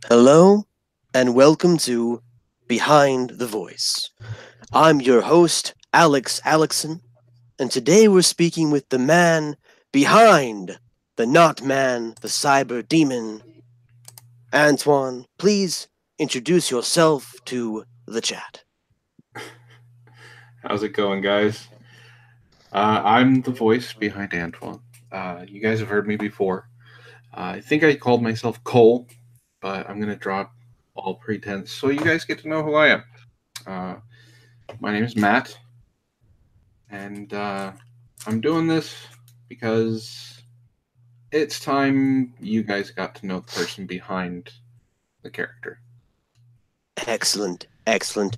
Hello, and welcome to Behind the Voice. I'm your host, Alex Alexson, and today we're speaking with the man behind the not man, the cyber demon. Antoine, please introduce yourself to the chat. How's it going, guys? I'm the voice behind Antoine. You guys have heard me before. I think I called myself Cole, but I'm going to drop all pretense so you guys get to know who I am. Uh, my name is Matt, and I'm doing this because it's time you guys got to know the person behind the character. Excellent, excellent.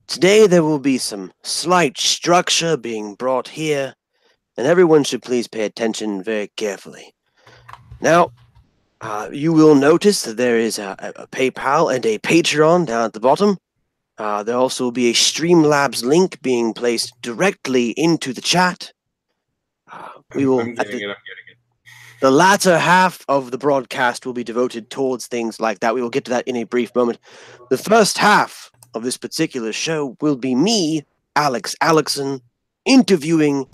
Today there will be some slight structure being brought here, and everyone should please pay attention very carefully. Now, you will notice that there is a PayPal and a Patreon down at the bottom. There also will be a Streamlabs link being placed directly into the chat. We will I'm getting it. I'm getting it. the latter half of the broadcast will be devoted towards things like that. We will get to that in a brief moment. The first half of this particular show will be me, Alex Alexson, interviewing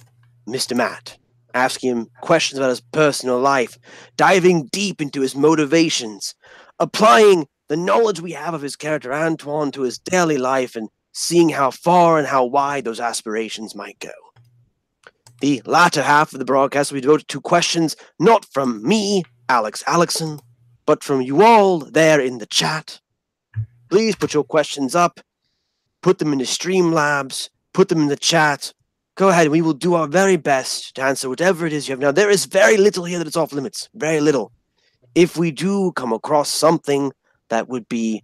Mr. Matt, asking him questions about his personal life, diving deep into his motivations, applying the knowledge we have of his character Antoine to his daily life, and seeing how far and how wide those aspirations might go. The latter half of the broadcast will be devoted to questions not from me, Alex Alexson, but from you all there in the chat. Please put your questions up, put them into Streamlabs, put them in the chat. Go ahead, we will do our very best to answer whatever it is you have. Now, there is very little here that is off limits. Very little. If we do come across something that would be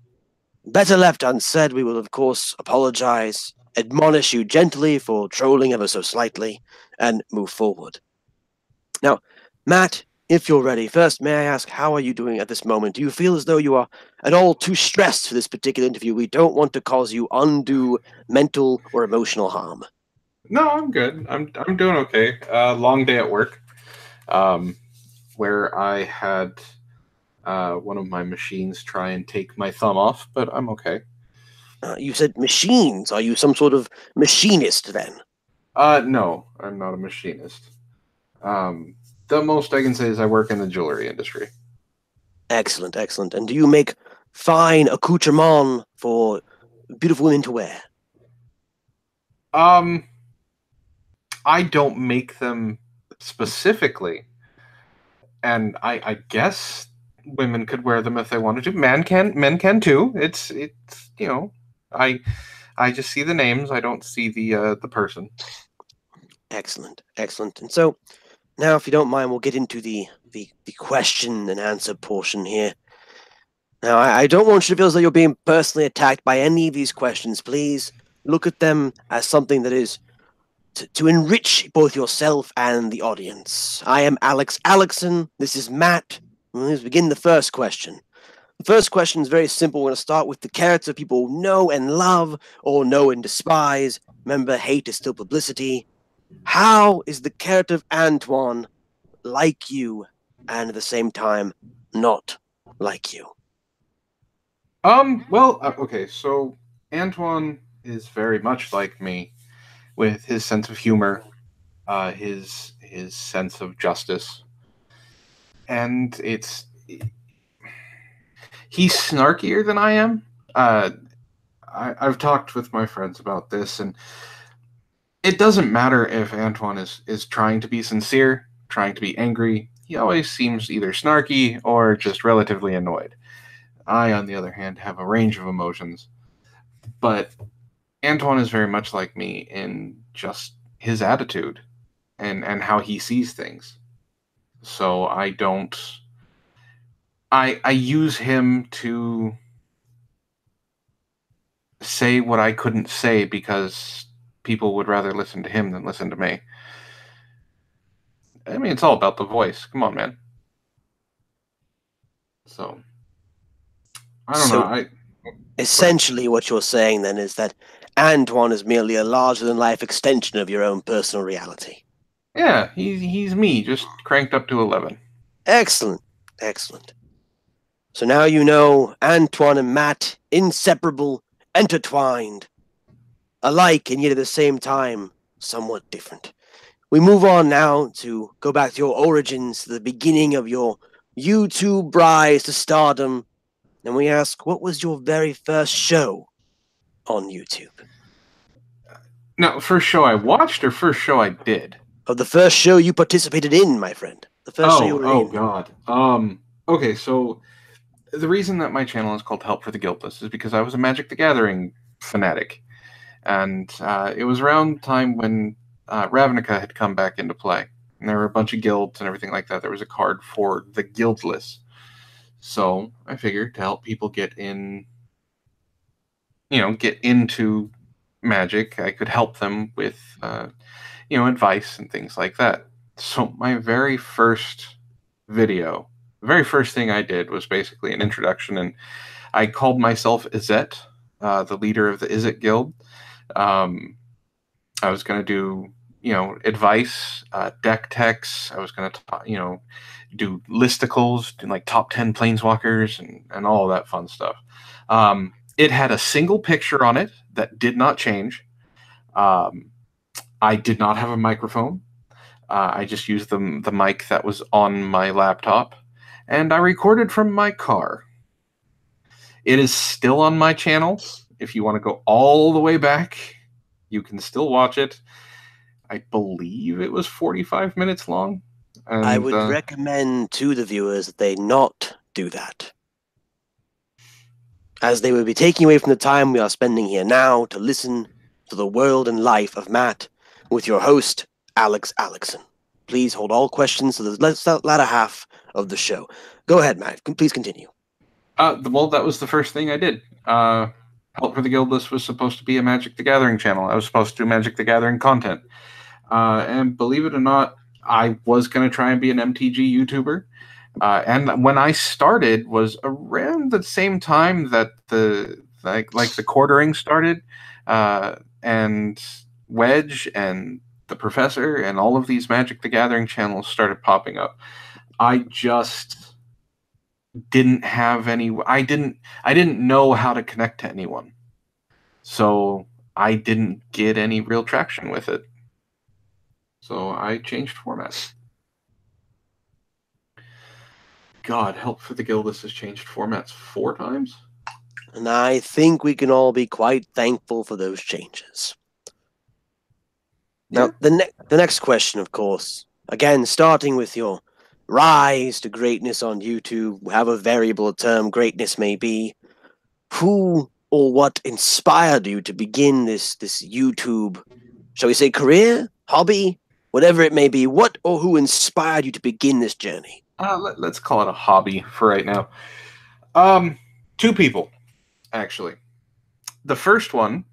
better left unsaid, we will, of course, apologize, admonish you gently for trolling ever so slightly, and move forward. Now, Matt, if you're ready, first, may I ask, how are you doing at this moment? Do you feel as though you are at all too stressed for this particular interview? We don't want to cause you undue mental or emotional harm. No, I'm good. I'm doing okay. Long day at work, um, where I had one of my machines try and take my thumb off, but I'm okay. You said machines. Are you some sort of machinist then? No, I'm not a machinist. Um, the most I can say is I work in the jewelry industry. Excellent, excellent. And do you make fine accoutrements for beautiful women to wear? Um, I don't make them specifically, and I guess women could wear them if they wanted to. Men can too. It's I I just see the names. I don't see the person. Excellent, excellent. And so, now, if you don't mind, we'll get into the question and answer portion here. Now, I don't want you to feel as though you're being personally attacked by any of these questions. Please look at them as something that is to enrich both yourself and the audience. I am Alex Alexson. This is Matt. Let's begin the first question. The first question is very simple. We're going to start with the character people know and love or know and despise. Remember, hate is still publicity. How is the character of Antoine like you and at the same time not like you? Well, okay. So Antoine is very much like me, with his sense of humor, his sense of justice, and he's snarkier than I am. I've talked with my friends about this, and it doesn't matter if Antoine is trying to be sincere, trying to be angry. He always seems either snarky or just relatively annoyed. I, on the other hand, have a range of emotions, but Antoine is very much like me in just his attitude and how he sees things. So I don't. I use him to say what I couldn't say because people would rather listen to him than listen to me. I mean, it's all about the voice. Come on, man. So I don't know. So I Go ahead. essentially, what you're saying then is that Antoine is merely a larger than life extension of your own personal reality. Yeah, he's me, just cranked up to 11. Excellent, excellent. So now you know Antoine and Matt, inseparable, intertwined, alike and yet at the same time somewhat different. We move on now to go back to your origins, to the beginning of your YouTube rise to stardom, and we ask, what was your very first show on YouTube? Now, first show I watched or first show I did? Of the first show you participated in, my friend. The first show you were Oh in. God. Okay, so the reason that my channel is called Help for the Guildless is because I was a Magic the Gathering fanatic, and it was around the time when Ravnica had come back into play, and there were a bunch of guilds and everything like that. There was a card for the Guildless, so I figured to help people get in, get into Magic, I could help them with, advice and things like that. So my very first video, the very first thing I did was basically an introduction, and I called myself Izet, the leader of the Izet Guild. I was going to do, advice, deck techs. I was going to, do listicles, do like top 10 planeswalkers and all of that fun stuff. It had a single picture on it that did not change. I did not have a microphone. I just used the mic that was on my laptop, and I recorded from my car. It is still on my channel. If you want to go all the way back, you can still watch it. I believe it was 45 minutes long. And, I would recommend to the viewers that they not do that, as they would be taking away from the time we are spending here now to listen to the world and life of Matt with your host, Alex Alexson. Please hold all questions to the latter half of the show. Go ahead, Matt. Please continue. Well, that was the first thing I did. Help for the Guildless was supposed to be a Magic the Gathering channel. I was supposed to do Magic the Gathering content. And believe it or not, I was going to try and be an MTG YouTuber. And when I started was around the same time that the quartering started, and Wedge and the Professor and all of these Magic the Gathering channels started popping up. I just didn't have any. I didn't know how to connect to anyone, so I didn't get any real traction with it. So I changed formats. God, Help for the Guildless has changed formats 4 times. And I think we can all be quite thankful for those changes. Now, the next question, of course, again, starting with your rise to greatness on YouTube, however variable a term greatness may be, who or what inspired you to begin this YouTube, shall we say, career, hobby, whatever it may be? What or who inspired you to begin this journey? Let's call it a hobby for right now. 2 people, actually. The first one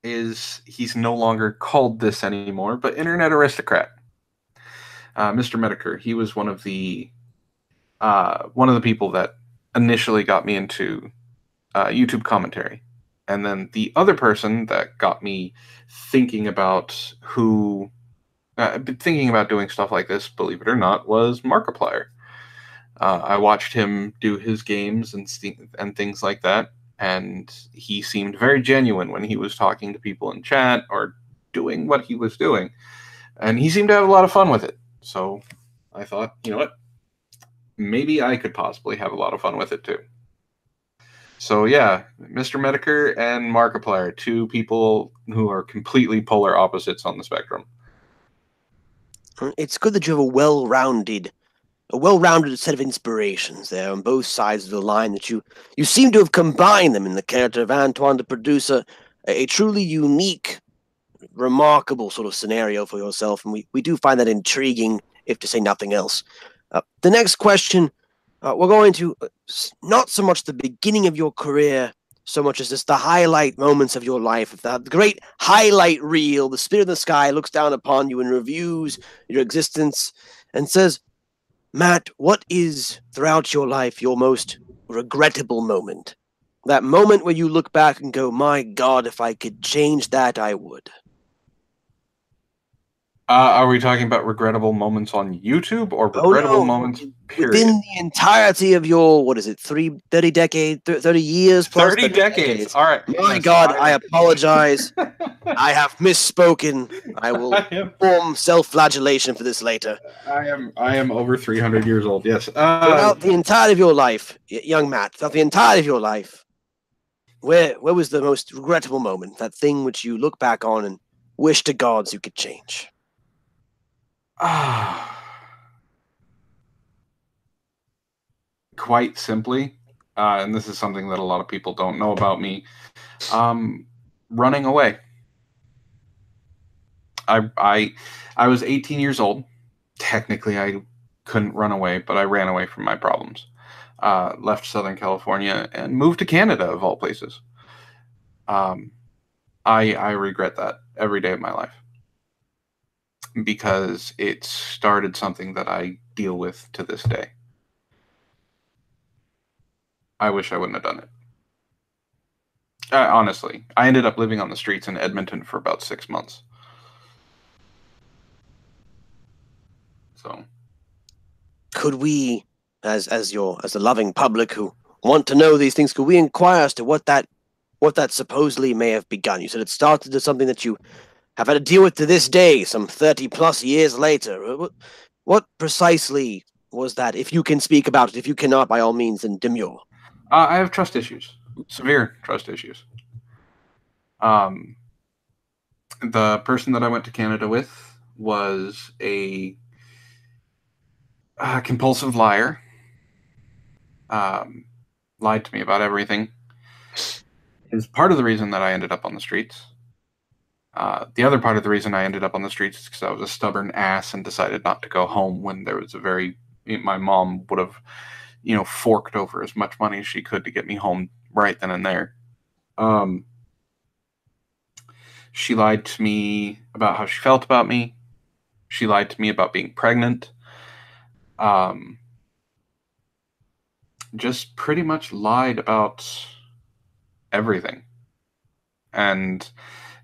is, he's no longer called this anymore, but Internet Aristocrat. Mr. Medicare. He was one of the people that initially got me into YouTube commentary. And then the other person that got me thinking about doing stuff like this, believe it or not, was Markiplier. I watched him do his games and things like that, and he seemed very genuine when he was talking to people in chat or doing what he was doing. And he seemed to have a lot of fun with it. So I thought, you know what? Maybe I could possibly have a lot of fun with it too. So yeah, Mr. Medicare and Markiplier, 2 people who are completely polar opposites on the spectrum. It's good that you have a well-rounded set of inspirations there on both sides of the line, that you seem to have combined them in the character of Antoine to produce a truly unique, remarkable sort of scenario for yourself, and we do find that intriguing, if to say nothing else. The next question, we're going to not so much the beginning of your career, so much as just the highlight moments of your life. If the great highlight reel, the spirit of the sky looks down upon you and reviews your existence and says, Matt, what is, throughout your life, your most regrettable moment? That moment where you look back and go, my God, if I could change that, I would. Are we talking about regrettable moments on YouTube or Oh regrettable no! moments, Within period? the entirety of your, what is it, 30 years plus, 30 30 decades. decades. All right. My Yes, God, I I apologize. I have misspoken. I will I am perform self-flagellation for this later. I am over 300 years old. Yes. Throughout the entirety of your life, young Matt, throughout the entirety of your life, where was the most regrettable moment? That thing which you look back on and wish to gods you could change? Quite simply, and this is something that a lot of people don't know about me, running away. I was 18 years old. Technically, I couldn't run away, but I ran away from my problems. Left Southern California and moved to Canada, of all places. Um, I regret that every day of my life because it started something that I deal with to this day. I wish I wouldn't have done it. Honestly, I ended up living on the streets in Edmonton for about 6 months. So, Could we, as the loving public who want to know these things, could we inquire as to what that supposedly may have begun? You said it started as something that you have had to deal with to this day, some 30 plus years later. What precisely was that? If you can speak about it, if you cannot, by all means, then demure. I have trust issues, severe trust issues. Um, the person that I went to Canada with was a compulsive liar. Um, Lied to me about everything. Is part of the reason that I ended up on the streets. The other part of the reason I ended up on the streets is because I was a stubborn ass and decided not to go home when there was my mom would have, forked over as much money as she could to get me home right then and there. Um, she lied to me about how she felt about me. She lied to me about being pregnant. Um, just pretty much lied about everything. And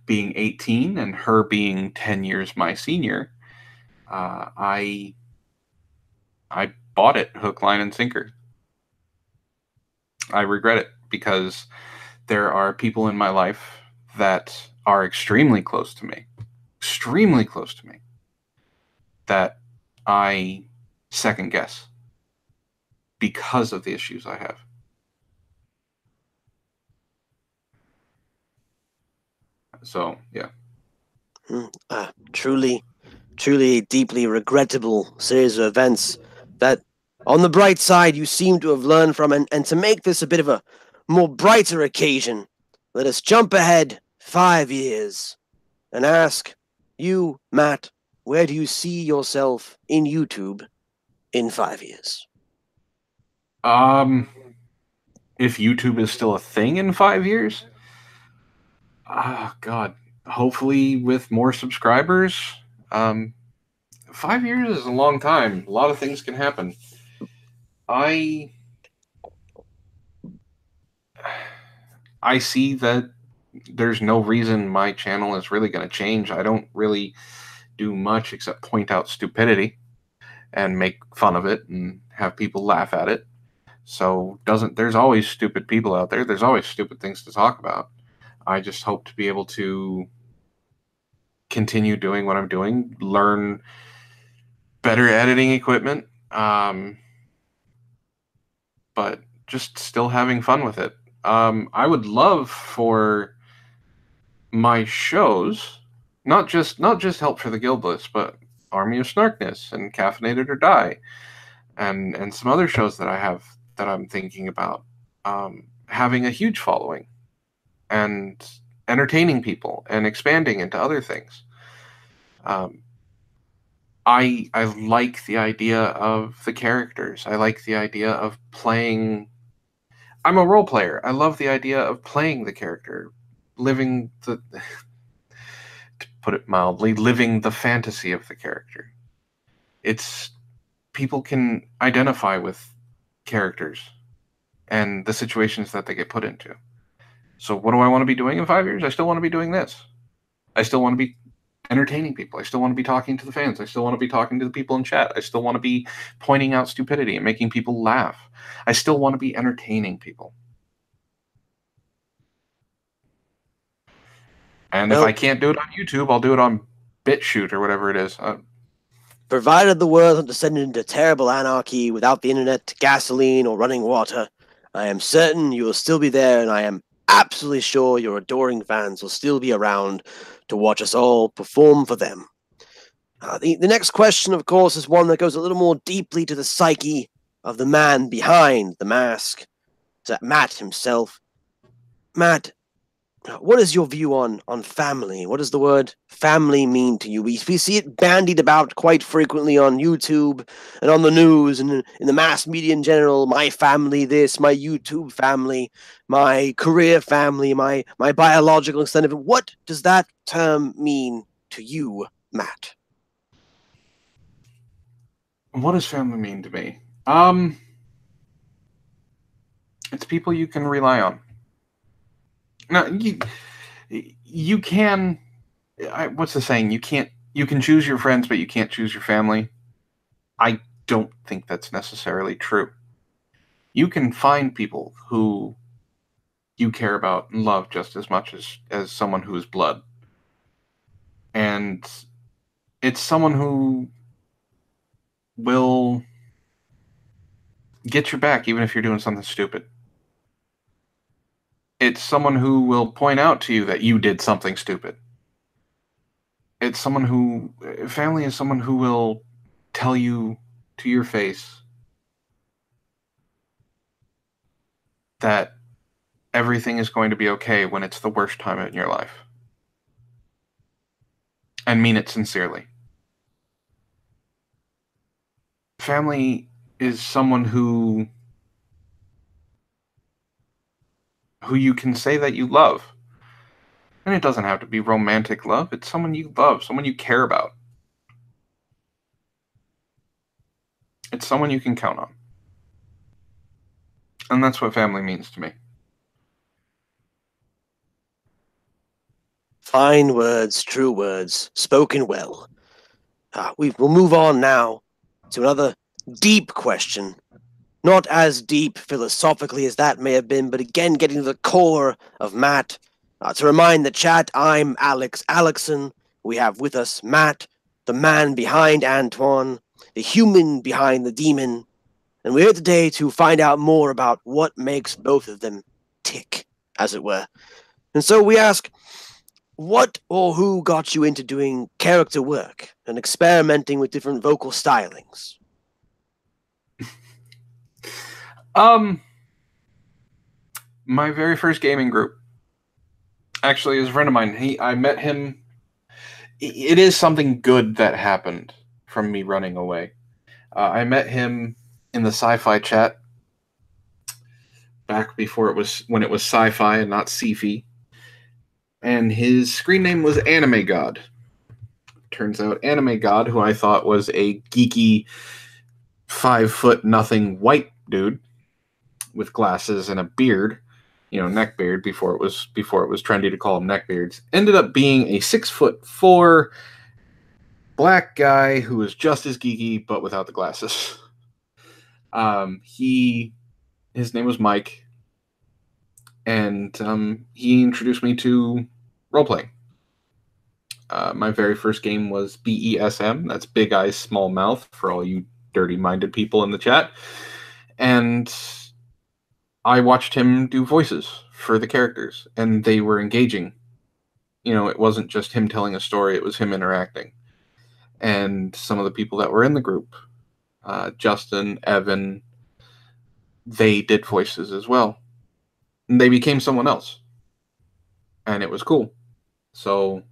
being 18 and her being 10 years my senior, I bought it hook, line, and sinker. I regret it because there are people in my life that are extremely close to me, that I second guess because of the issues I have. So, yeah. Truly, truly a deeply regrettable series of events that, on the bright side, you seem to have learned from. And to make this a bit of a more brighter occasion, let us jump ahead 5 years and ask you, Matt, where do you see yourself in YouTube in 5 years? If YouTube is still a thing in 5 years, God, hopefully with more subscribers. Um, 5 years is a long time. A lot of things can happen. I I see that there's no reason my channel is really going to change. I don't really do much except point out stupidity and make fun of it and have people laugh at it. So doesn't there's always stupid people out there. There's always stupid things to talk about. I just hope to be able to continue doing what I'm doing, learn better editing equipment, but just still having fun with it. I would love for my shows, not just Help for the Guildless, but Army of Snarkness and Caffeinated or Die, and some other shows that I have that I'm thinking about, having a huge following and entertaining people and expanding into other things. Um, I like the idea of the characters. I like the idea of playing. I'm a role player. I love the idea of playing the character, living the to put it mildly, living the fantasy of the character. It's people can identify with characters and the situations that they get put into. So what do I want to be doing in 5 years? I still want to be doing this. I still want to be entertaining people. I still want to be talking to the fans. I still want to be talking to the people in chat. I still want to be pointing out stupidity and making people laugh. I still want to be entertaining people. And if I can't do it on YouTube, I'll do it on BitChute or whatever it is. Provided the world had descended into terrible anarchy without the internet, gasoline, or running water, I am certain you will still be there, and I am absolutely sure your adoring fans will still be around to watch us all perform for them. The next question, of course, is one that goes a little more deeply to the psyche of the man behind the mask, to Matt himself. Matt, what is your view on family? What does the word family mean to you? We see it bandied about quite frequently on YouTube and on the news and in the mass media in general. My family this, my YouTube family, my career family, my biological extended. What does that term mean to you, Matt? What does family mean to me? It's people you can rely on. Now, you can. What's the saying? You can choose your friends, but you can't choose your family. I don't think that's necessarily true. You can find people who you care about and love just as much as someone who is blood. And it's someone who will get your back even if you're doing something stupid. It's someone who will point out to you that you did something stupid. It's someone who... Family is someone who will tell you to your face that everything is going to be okay when it's the worst time in your life. And mean it sincerely. Family is someone who you can say that you love. And it doesn't have to be romantic love. It's someone you love, someone you care about. It's someone you can count on. And that's what family means to me. Fine words, true words, spoken well. We'll move on now to another deep question. Not as deep philosophically as that may have been, but again getting to the core of Matt. To remind the chat, I'm Alex Alexson. We have with us Matt, the man behind Antoine, the human behind the demon. And we're here today to find out more about what makes both of them tick, as it were. And so we ask, what or who got you into doing character work and experimenting with different vocal stylings? My very first gaming group actually is a friend of mine. I met him. It is something good that happened from me running away. I met him in the sci-fi chat back before when it was sci-fi and not sci-fi. And his screen name was Anime God. Turns out Anime God, who I thought was a geeky 5'0" white dude with glasses and a beard, neck beard before it was trendy to call them neckbeards, ended up being a 6'4" black guy who was just as geeky but without the glasses. His name was Mike, and he introduced me to role-playing. My very first game was BESM. That's Big Eyes, Small Mouth, for all you dirty-minded people in the chat. And I watched him do voices for the characters, and they were engaging. It wasn't just him telling a story, it was him interacting. And some of the people that were in the group, Justin, Evan, they did voices as well. And they became someone else. And it was cool. So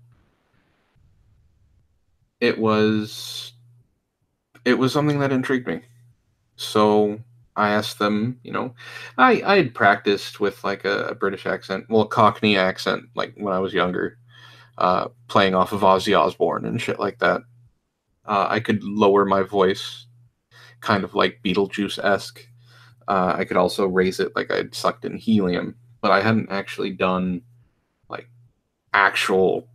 it was something that intrigued me. So I asked them, I had practiced with like a British accent, well, Cockney accent, like when I was younger, playing off of Ozzy Osbourne and shit like that. I could lower my voice, kind of like Beetlejuice-esque. I could also raise it like I'd sucked in helium, but I hadn't actually done like actual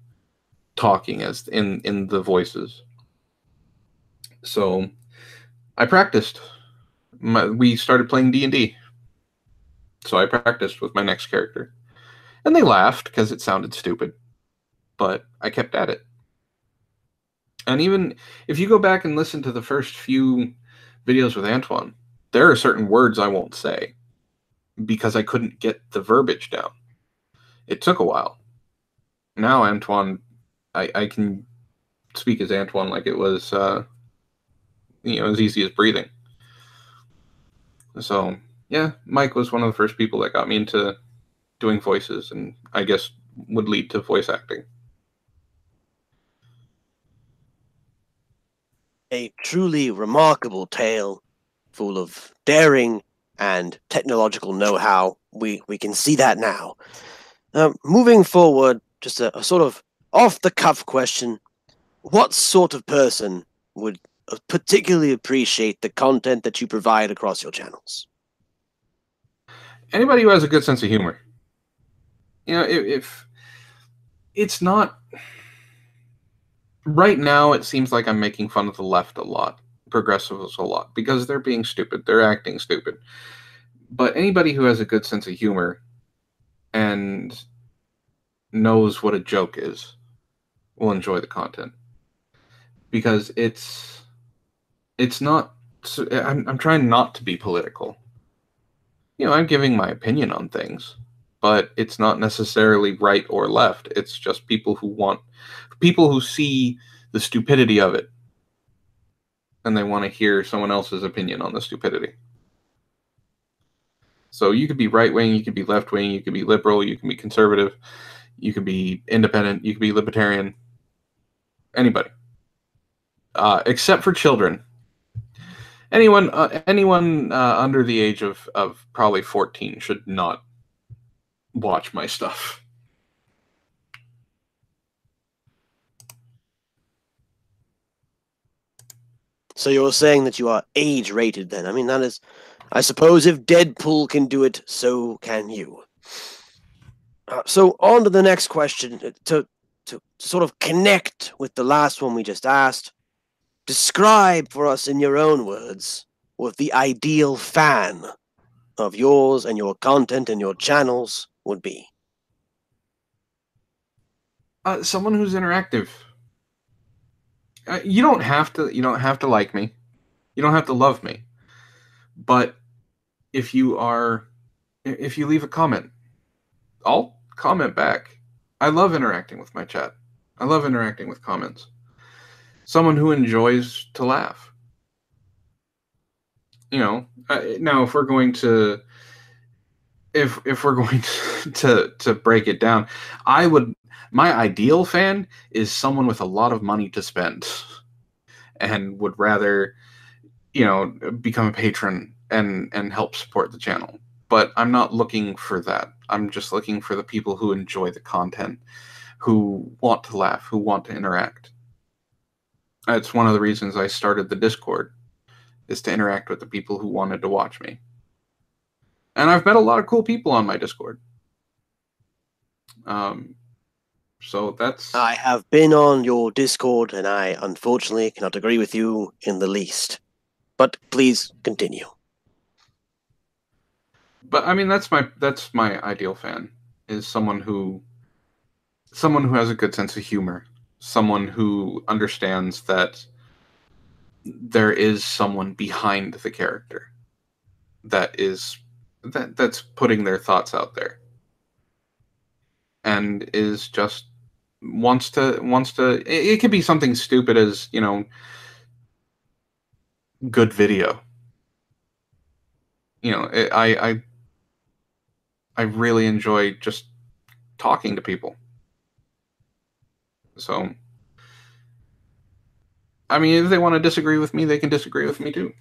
talking as in the voices. So I practiced. We started playing D&D. So I practiced with my next character. And they laughed because it sounded stupid. But I kept at it. And even if you go back and listen to the first few videos with Antoine, there are certain words I won't say because I couldn't get the verbiage down. It took a while. Now Antoine, I can speak as Antoine like it was, as easy as breathing. So, yeah, Mike was one of the first people that got me into doing voices, and I guess would lead to voice acting. A truly remarkable tale, full of daring and technological know-how. We can see that now. Moving forward, just a sort of off-the-cuff question. What sort of person would particularly appreciate the content that you provide across your channels? Anybody who has a good sense of humor. If it's not... Right now, it seems like I'm making fun of the left a lot, progressives a lot, because they're being stupid. They're acting stupid. But anybody who has a good sense of humor and knows what a joke is will enjoy the content. Because it's not... I'm trying not to be political. I'm giving my opinion on things, but it's not necessarily right or left. It's just people who see the stupidity of it, and they want to hear someone else's opinion on the stupidity. So you could be right-wing, you could be left-wing, you could be liberal, you can be conservative, you could be independent, you could be libertarian. Anybody. Except for children. Anyone under the age of probably 14 should not watch my stuff. So you're saying that you are age-rated then? I mean, that is... I suppose if Deadpool can do it, so can you. So on to the next question. To sort of connect with the last one we just asked, describe for us in your own words what the ideal fan of yours and your content and your channels would be. Someone who's interactive. You don't have to like me. You don't have to love me. But if you leave a comment, I'll comment back. I love interacting with my chat. I love interacting with comments. Someone who enjoys to laugh. Now if we're going to to break it down, my ideal fan is someone with a lot of money to spend and would rather, become a patron and help support the channel. But I'm not looking for that. I'm just looking for the people who enjoy the content, who want to laugh, who want to interact. That's one of the reasons I started the Discord, is to interact with the people who wanted to watch me. And I've met a lot of cool people on my Discord. So that's... I have been on your Discord, and I unfortunately cannot agree with you in the least. But please continue. But I mean, that's my ideal fan, is someone who has a good sense of humor, someone who understands that there is someone behind the character that's putting their thoughts out there, and is just wants to. It could be something stupid as good video. I really enjoy just talking to people. So, I mean, if they want to disagree with me, they can disagree with me too.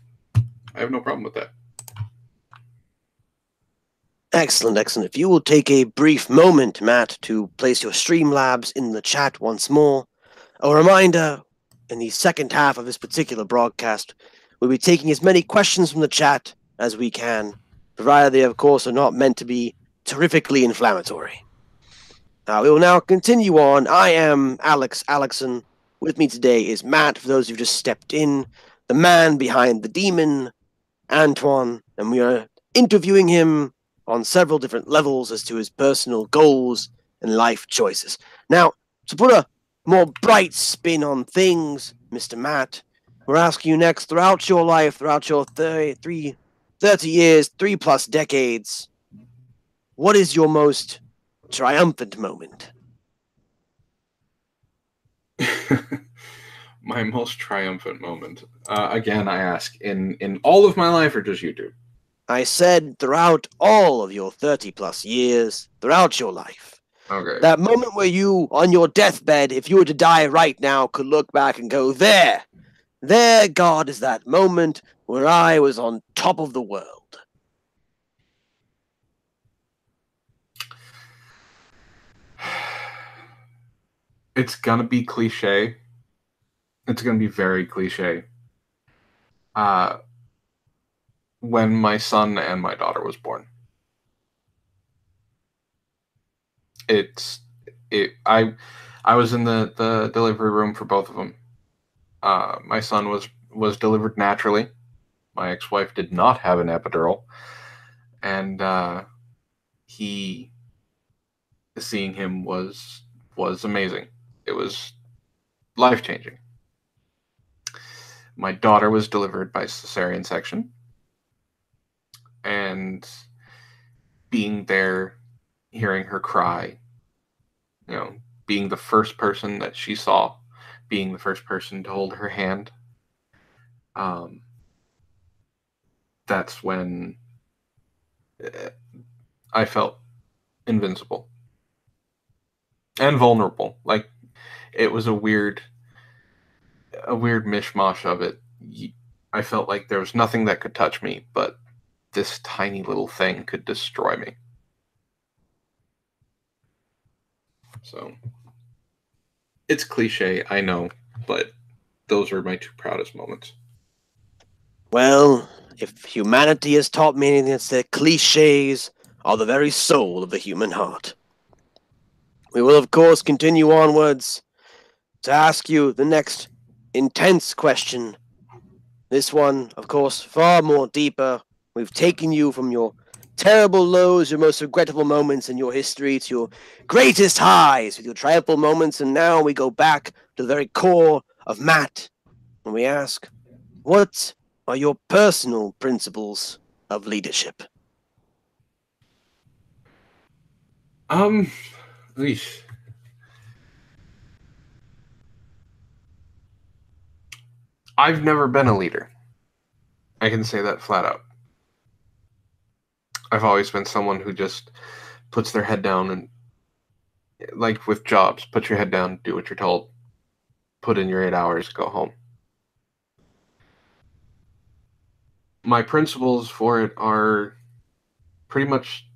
I have no problem with that. Excellent, excellent. If you will take a brief moment, Matt, to place your Streamlabs in the chat once more. A reminder, in the second half of this particular broadcast, we'll be taking as many questions from the chat as we can, provided they, of course, are not meant to be terrifically inflammatory. We will now continue on. I am Alex Alexson. With me today is Matt, for those who've just stepped in, the man behind the demon, Antoine, and we are interviewing him on several different levels as to his personal goals and life choices. Now, to put a more bright spin on things, Mr. Matt, we're asking you next, throughout your life, throughout your 30 years, 3+ decades, what is your most triumphant moment? My most triumphant moment. Again, I ask, in all of my life or just YouTube? I said throughout all of your 30+ years, throughout your life. Okay. That moment where you, on your deathbed, if you were to die right now, could look back and go, there, God, is that moment where I was on top of the world. It's gonna be cliche. It's gonna be very cliche. When my son and my daughter was born. I was in the delivery room for both of them. My son was delivered naturally. My ex-wife did not have an epidural, and seeing him was amazing. It was life-changing. My daughter was delivered by cesarean section, and being there, hearing her cry, being the first person that she saw, being the first person to hold her hand, that's when I felt invincible and vulnerable. Like, it was a weird mishmash of it. I felt like there was nothing that could touch me, but this tiny little thing could destroy me. So, it's cliche, I know, but those are my two proudest moments. Well, if humanity has taught me anything, it's that cliches are the very soul of the human heart. We will, of course, continue onwards to ask you the next intense question. This one, of course, far more deeper. We've taken you from your terrible lows, your most regrettable moments in your history, to your greatest highs with your triumphal moments, and now we go back to the very core of Matt, and we ask, what are your personal principles of leadership? Eesh. I've never been a leader. I can say that flat out. I've always been someone who just puts their head down and, like with jobs, put your head down, do what you're told, put in your 8 hours, go home. My principles for it are pretty much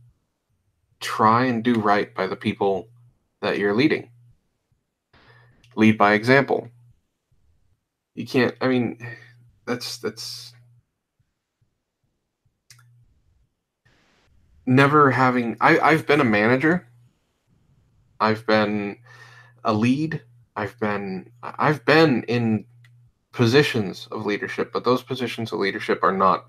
try and do right by the people that you're leading. Lead by example. You can't, I mean, that's never having, I've been a manager. I've been a lead. I've been in positions of leadership, but those positions of leadership are not,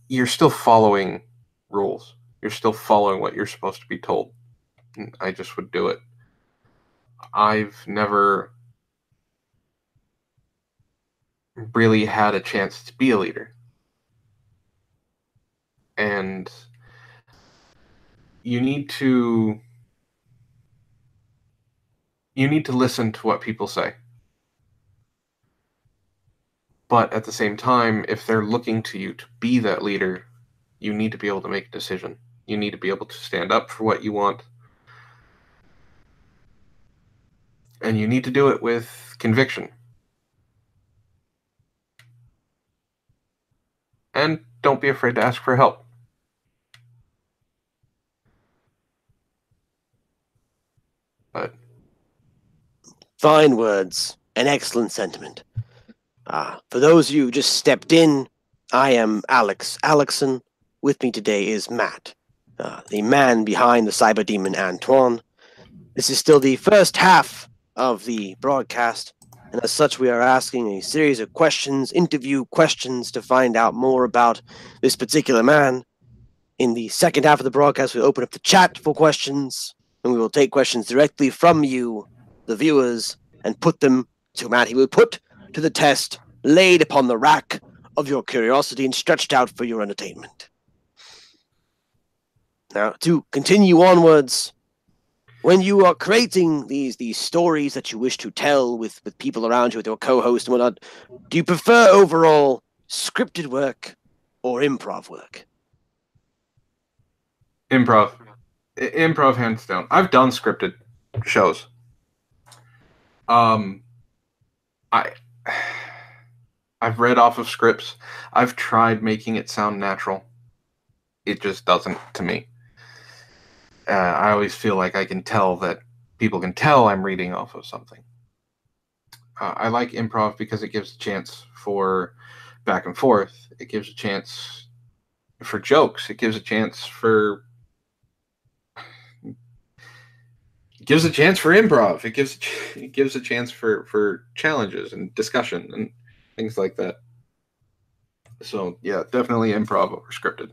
you're still following rules. You're still following what you're supposed to be told. And I just would do it. I've never really had a chance to be a leader. And you need to listen to what people say. But at the same time, if they're looking to you to be that leader, you need to be able to make a decision. You need to be able to stand up for what you want. And you need to do it with conviction. And don't be afraid to ask for help. But Fine words, an excellent sentiment. For those of you who just stepped in, I am Alex Alexson. With me today is Matt. the man behind the cyber demon Antoine. This is still the first half of the broadcast, and as such, we are asking a series of questions, interview questions, to find out more about this particular man. In the second half of the broadcast, we'll open up the chat for questions, and we will take questions directly from you, the viewers, and put them to Matt. He will put to the test, laid upon the rack of your curiosity and stretched out for your entertainment. Now, to continue onwards, when you are creating these stories that you wish to tell with people around you, with your co-host and whatnot, do you prefer overall scripted work or improv work? Improv. Improv, hands down. I've done scripted shows. I've read off of scripts. I've tried making it sound natural. It just doesn't to me. I always feel like I can tell that people can tell I'm reading off of something. I like improv because it gives a chance for back and forth. It gives a chance for jokes. It gives a chance for improv. It gives a chance for challenges and discussion and things like that. So yeah, definitely improv over scripted.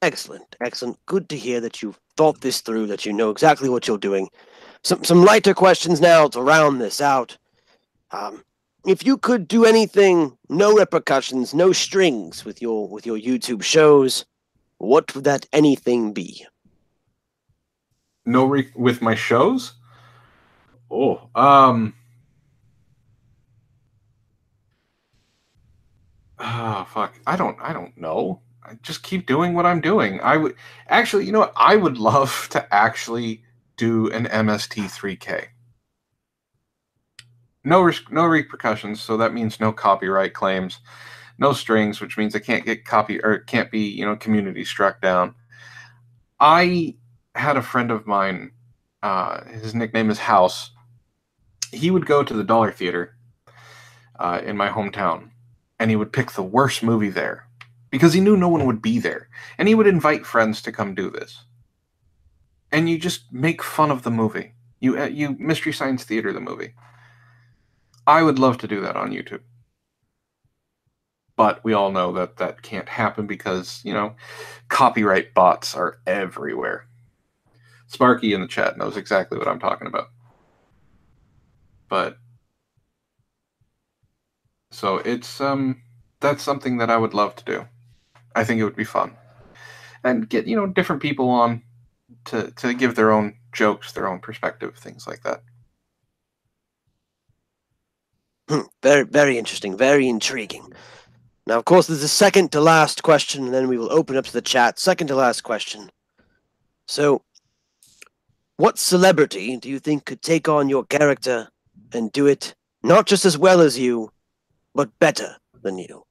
Excellent, excellent. Good to hear that you've thought this through, that you know exactly what you're doing. Some lighter questions now to round this out. If you could do anything, no repercussions, no strings with your YouTube shows, what would that anything be? With my shows? Oh, fuck. I don't know. I just keep doing what I'm doing. I would actually, you know what? I would love to actually do an MST3K. No repercussions, so that means no copyright claims, no strings, which means I can't get can't be, community struck down. I had a friend of mine, his nickname is House. He would go to the Dollar Theater in my hometown, and he would pick the worst movie there because he knew no one would be there. And he would invite friends to come do this. And you just make fun of the movie. You Mystery Science Theater the movie. I would love to do that on YouTube. But we all know that can't happen because, copyright bots are everywhere. Sparky in the chat knows exactly what I'm talking about. But so it's that's something that I would love to do. I think it would be fun. And get, different people on to give their own jokes, their own perspective, things like that. Very, very interesting, very intriguing. Now, of course, there's a second to last question, and then we will open up to the chat. Second to last question. So, what celebrity do you think could take on your character and do it not just as well as you, but better than you?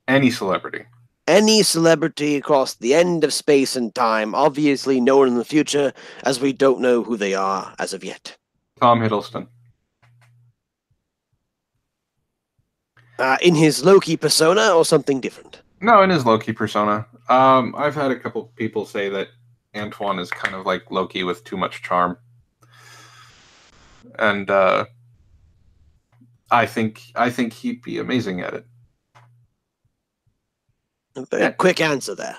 Any celebrity. Any celebrity across the end of space and time, obviously no one in the future, as we don't know who they are as of yet. Tom Hiddleston. In his Loki persona or something different? No, in his Loki persona. I've had a couple people say that Antoine is kind of like Loki with too much charm. And I think he'd be amazing at it. A very quick answer there.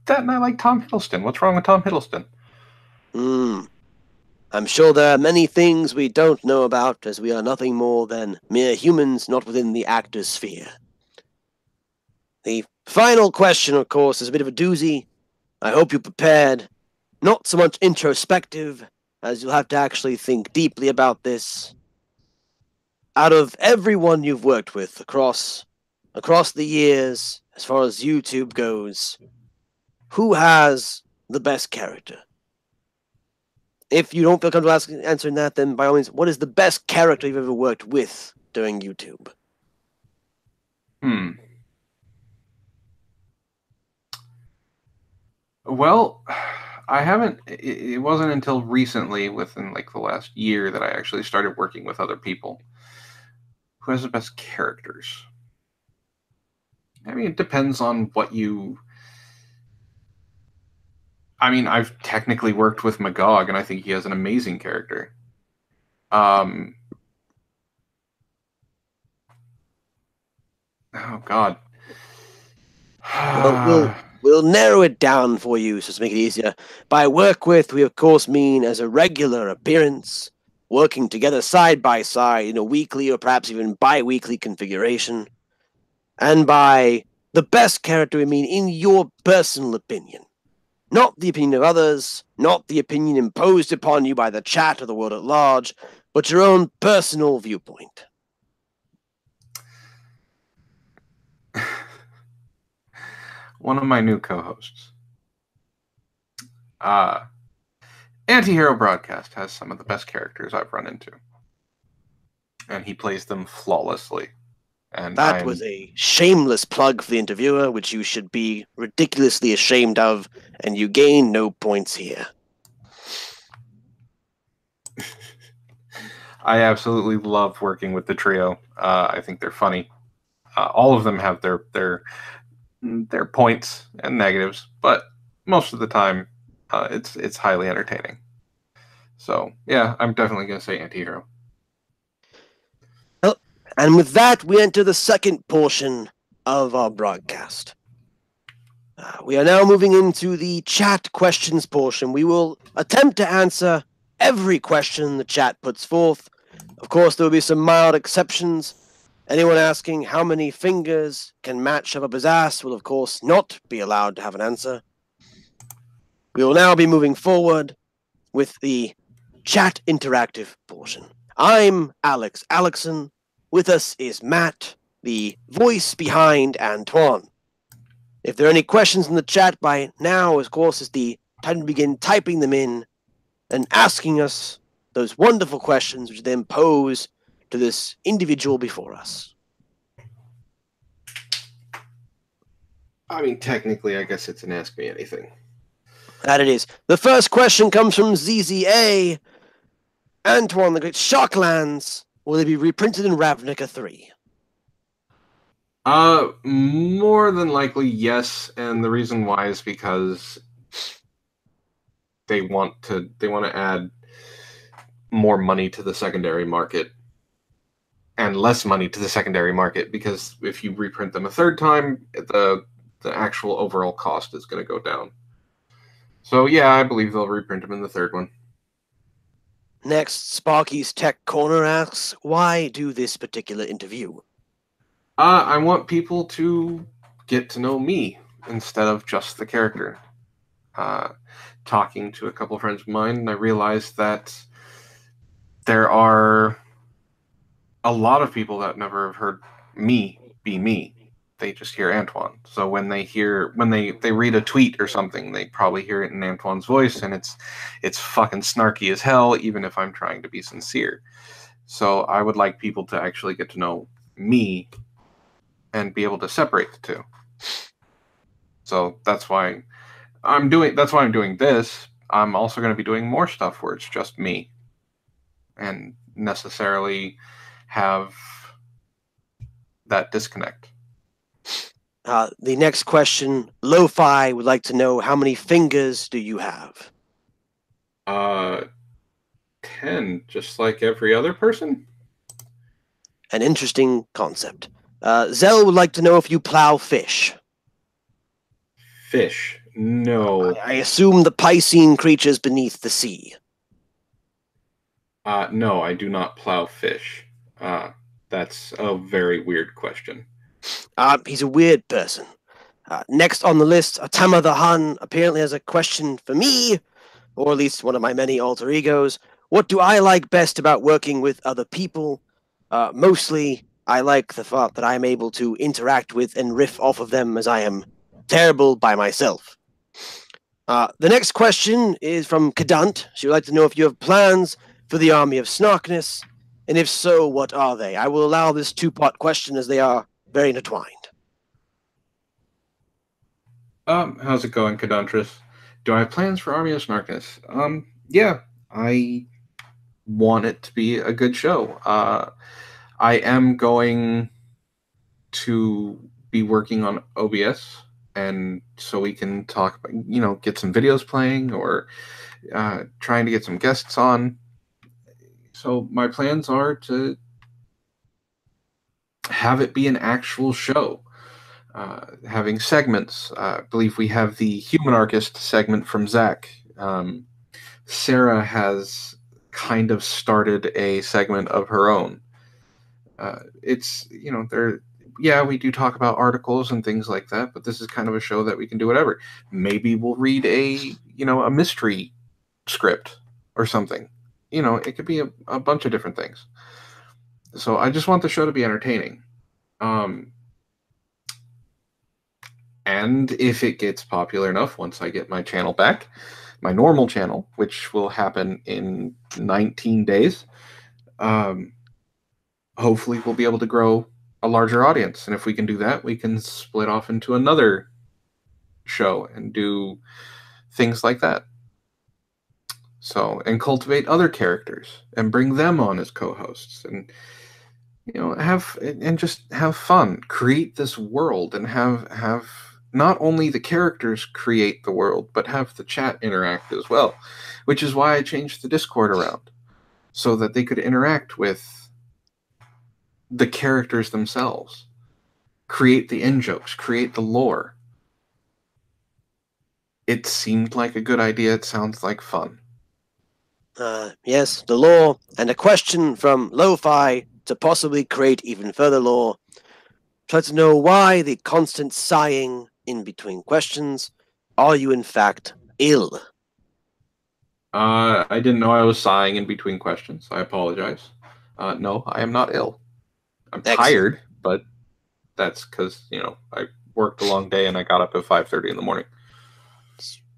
That and I like Tom Hiddleston. What's wrong with Tom Hiddleston? I'm sure there are many things we don't know about, as we are nothing more than mere humans not within the actor's sphere. The final question, of course, is a bit of a doozy. I hope you're prepared. Not so much introspective, as you'll have to actually think deeply about this. Out of everyone you've worked with across the years, as far as YouTube goes, who has the best character? If you don't feel comfortable answering that, then by all means, what is the best character you've ever worked with during YouTube? Well, I haven't. It wasn't until recently, within like the last year, that I actually started working with other people. Who has the best characters? I mean, it depends on what you... I mean, I've technically worked with Magog, and I think he has an amazing character. Oh, God. Well, we'll narrow it down for you so to make it easier. By work with, we of course mean as a regular appearance, working together side by side in a weekly or perhaps even bi-weekly configuration. And by the best character, we mean in your personal opinion. Not the opinion of others, not the opinion imposed upon you by the chat or the world at large, but your own personal viewpoint. One of my new co-hosts. Antihero Broadcast has some of the best characters I've run into. And he plays them flawlessly. And that was a shameless plug for the interviewer, which you should be ridiculously ashamed of, and you gain no points here. I absolutely love working with the trio. I think they're funny. All of them have their points and negatives, but most of the time, it's highly entertaining. So yeah, I'm definitely going to say Antihero. Well, and with that, we enter the second portion of our broadcast. We are now moving into the chat questions portion. We will attempt to answer every question the chat puts forth. Of course, there will be some mild exceptions. Anyone asking how many fingers can Matt shove up his ass will, of course, not be allowed to have an answer. We will now be moving forward with the chat interactive portion. I'm Alex Alexson. With us is Matt, the voice behind Antoine. If there are any questions in the chat by now, of course, is the time to begin typing them in and asking us those wonderful questions which then pose to this individual before us. I mean, technically, I guess it's an Ask Me Anything. That it is. The first question comes from ZZA. Antoine, the Great Shocklands, will they be reprinted in Ravnica 3? More than likely, yes, and the reason why is because they want to add more money to the secondary market and less money to the secondary market, because if you reprint them a third time, the actual overall cost is going to go down. So yeah, I believe they'll reprint them in the third one. Next, Sparky's Tech Corner asks, why do this particular interview? I want people to get to know me instead of just the character. Talking to a couple friends of mine, and I realized that there are a lot of people that never have heard me be me. They just hear Antoine. So when they read a tweet or something, they probably hear it in Antoine's voice, and it's fucking snarky as hell, even if I'm trying to be sincere. So I would like people to actually get to know me and be able to separate the two. So that's why I'm doing this. I'm also going to be doing more stuff where it's just me, and necessarily have that disconnect. The next question, Lo-Fi would like to know, how many fingers do you have? 10, just like every other person. An interesting concept. Zell would like to know if you plow fish. Fish? No. I assume the Piscine creatures beneath the sea. No, I do not plow fish. That's a very weird question. He's a weird person. Next on the list, Atama the Hun apparently has a question for me, or at least one of my many alter egos. What do I like best about working with other people? Mostly, I like the thought that I'm able to interact with and riff off of them, as I am terrible by myself. The next question is from Kadunt. She would like to know if you have plans for the Army of Snarkness, and if so, what are they? I will allow this two-part question as they are very intertwined. How's it going, Caduntris? Do I have plans for Army of Snarkness? Yeah, I want it to be a good show. I am going to be working on OBS, and so we can talk, get some videos playing, or trying to get some guests on. So my plans are to have it be an actual show, having segments. I believe we have the Human Archist segment from Zach. Sarah has kind of started a segment of her own. It's, yeah, we do talk about articles and things like that, but this is kind of a show that we can do whatever. Maybe we'll read a mystery script or something. It could be a bunch of different things. So I just want the show to be entertaining. And if it gets popular enough, once I get my channel back, my normal channel, which will happen in 19 days, hopefully we'll be able to grow a larger audience. And if we can do that, we can split off into another show and do things like that. So, and cultivate other characters and bring them on as co-hosts, and just have fun, create this world, and have not only the characters create the world, but have the chat interact as well, which is why I changed the Discord around, so that they could interact with the characters themselves, create the in-jokes, create the lore. It seemed like a good idea. It sounds like fun. Yes, the lore, and a question from Lo-Fi to possibly create even further lore. Try to know why the constant sighing in between questions. Are you in fact ill? I didn't know I was sighing in between questions. I apologize. No, I am not ill. I'm tired, but that's because, I worked a long day and I got up at 5:30 in the morning.